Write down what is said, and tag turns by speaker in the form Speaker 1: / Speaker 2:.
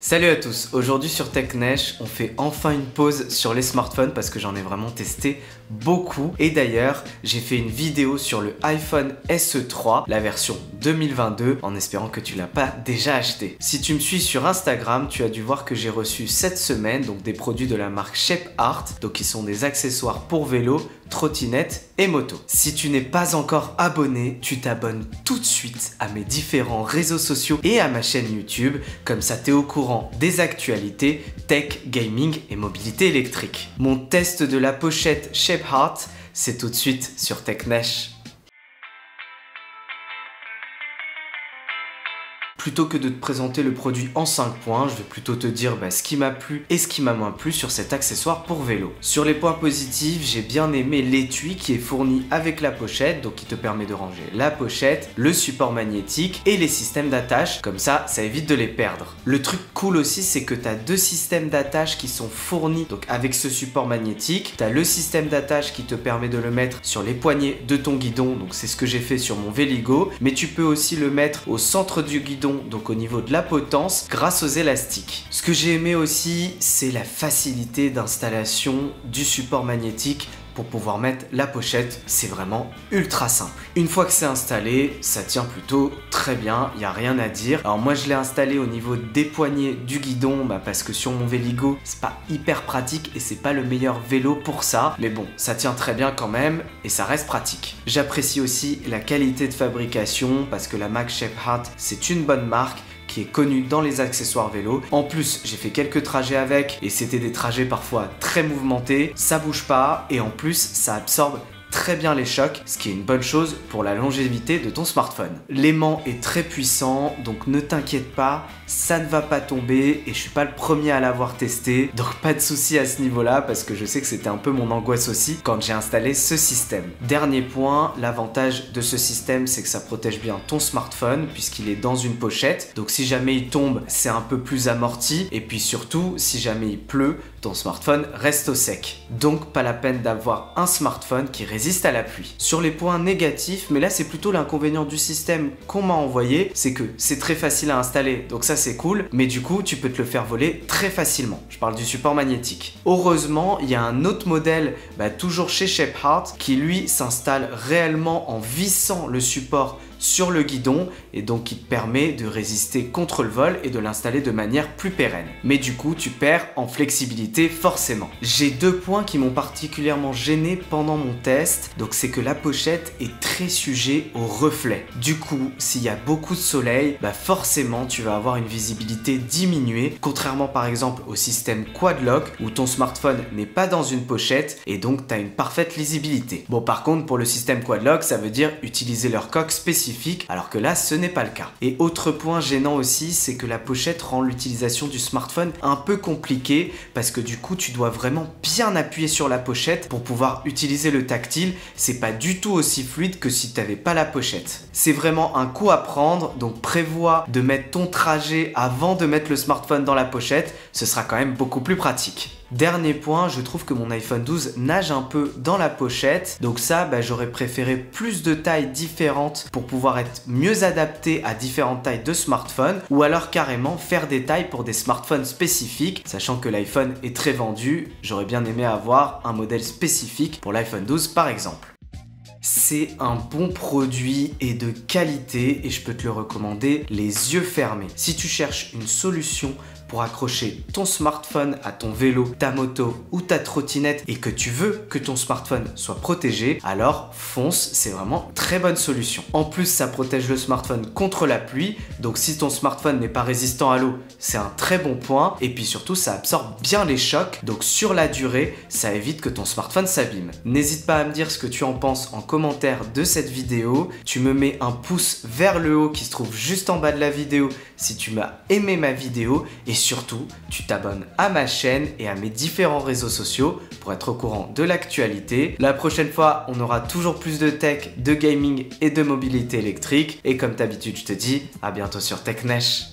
Speaker 1: Salut à tous, aujourd'hui sur TechNesh, on fait enfin une pause sur les smartphones parce que j'en ai vraiment testé beaucoup. Et d'ailleurs, j'ai fait une vidéo sur le iPhone SE 3, la version 2022, en espérant que tu l'as pas déjà acheté. Si tu me suis sur Instagram, tu as dû voir que j'ai reçu cette semaine donc des produits de la marque Shapeart, donc qui sont des accessoires pour vélo, trottinette et moto. Si tu n'es pas encore abonné, tu t'abonnes tout de suite à mes différents réseaux sociaux et à ma chaîne YouTube, comme ça t'es au courant des actualités tech, gaming et mobilité électrique. Mon test de la pochette Shapeart, c'est tout de suite sur TechNesh. Plutôt que de te présenter le produit en 5 points, je vais plutôt te dire ce qui m'a plu et ce qui m'a moins plu sur cet accessoire pour vélo. Sur les points positifs, j'ai bien aimé l'étui qui est fourni avec la pochette, donc qui te permet de ranger la pochette, le support magnétique et les systèmes d'attache, comme ça évite de les perdre. Le truc cool aussi, c'est que tu as deux systèmes d'attache qui sont fournis donc avec ce support magnétique. Tu as le système d'attache qui te permet de le mettre sur les poignées de ton guidon, donc c'est ce que j'ai fait sur mon Véligo, mais tu peux aussi le mettre au centre du guidon, donc au niveau de la potence, grâce aux élastiques. Ce que j'ai aimé aussi, c'est la facilité d'installation du support magnétique pour pouvoir mettre la pochette. C'est vraiment ultra simple. Une fois que c'est installé, ça tient plutôt très bien, il n'y a rien à dire. Alors moi je l'ai installé au niveau des poignées du guidon parce que sur mon Véligo, c'est pas hyper pratique et c'est pas le meilleur vélo pour ça, mais bon, ça tient très bien quand même et ça reste pratique. J'apprécie aussi la qualité de fabrication parce que la marque Shapeart, c'est une bonne marque qui est connu dans les accessoires vélo. En plus, j'ai fait quelques trajets avec et c'était des trajets parfois très mouvementés. Ça bouge pas et en plus, ça absorbe très bien les chocs, ce qui est une bonne chose pour la longévité de ton smartphone. L'aimant est très puissant, donc ne t'inquiète pas, ça ne va pas tomber et je suis pas le premier à l'avoir testé, donc pas de souci à ce niveau-là parce que je sais que c'était un peu mon angoisse aussi quand j'ai installé ce système. Dernier point, l'avantage de ce système, c'est que ça protège bien ton smartphone puisqu'il est dans une pochette, donc si jamais il tombe, c'est un peu plus amorti et puis surtout, si jamais il pleut, ton smartphone reste au sec. Donc pas la peine d'avoir un smartphone qui résiste à la pluie. Sur les points négatifs, mais là c'est plutôt l'inconvénient du système qu'on m'a envoyé, c'est que c'est très facile à installer, donc ça c'est cool, mais du coup tu peux te le faire voler très facilement. Je parle du support magnétique. Heureusement, il y a un autre modèle, toujours chez Shapeart, qui lui s'installe réellement en vissant le support sur le guidon et donc qui te permet de résister contre le vol et de l'installer de manière plus pérenne. Mais du coup, tu perds en flexibilité forcément. J'ai deux points qui m'ont particulièrement gêné pendant mon test. Donc c'est que la pochette est très sujet au reflet. Du coup, s'il y a beaucoup de soleil, forcément tu vas avoir une visibilité diminuée, contrairement par exemple au système Quad Lock où ton smartphone n'est pas dans une pochette et donc tu as une parfaite lisibilité. Bon, par contre pour le système Quad Lock, ça veut dire utiliser leur coque spécifique, alors que là ce n'est pas le cas. Et autre point gênant aussi, c'est que la pochette rend l'utilisation du smartphone un peu compliquée parce que du coup tu dois vraiment bien appuyer sur la pochette pour pouvoir utiliser le tactile. C'est pas du tout aussi fluide que si tu n'avais pas la pochette. C'est vraiment un coup à prendre, donc prévois de mettre ton trajet avant de mettre le smartphone dans la pochette, ce sera quand même beaucoup plus pratique. Dernier point, je trouve que mon iPhone 12 nage un peu dans la pochette, donc ça j'aurais préféré plus de tailles différentes pour pouvoir être mieux adapté à différentes tailles de smartphones, ou alors carrément faire des tailles pour des smartphones spécifiques, sachant que l'iPhone est très vendu, j'aurais bien aimé avoir un modèle spécifique pour l'iPhone 12 par exemple. C'est un bon produit et de qualité et je peux te le recommander les yeux fermés. Si tu cherches une solution pour accrocher ton smartphone à ton vélo, ta moto ou ta trottinette et que tu veux que ton smartphone soit protégé, alors fonce, c'est vraiment une très bonne solution. En plus, ça protège le smartphone contre la pluie, donc si ton smartphone n'est pas résistant à l'eau, c'est un très bon point. Et puis surtout, ça absorbe bien les chocs, donc sur la durée, ça évite que ton smartphone s'abîme. N'hésite pas à me dire ce que tu en penses en commentaire de cette vidéo. Tu me mets un pouce vers le haut qui se trouve juste en bas de la vidéo si tu m'as aimé ma vidéo et surtout, tu t'abonnes à ma chaîne et à mes différents réseaux sociaux pour être au courant de l'actualité. La prochaine fois, on aura toujours plus de tech, de gaming et de mobilité électrique. Et comme d'habitude, je te dis à bientôt sur TechNesh.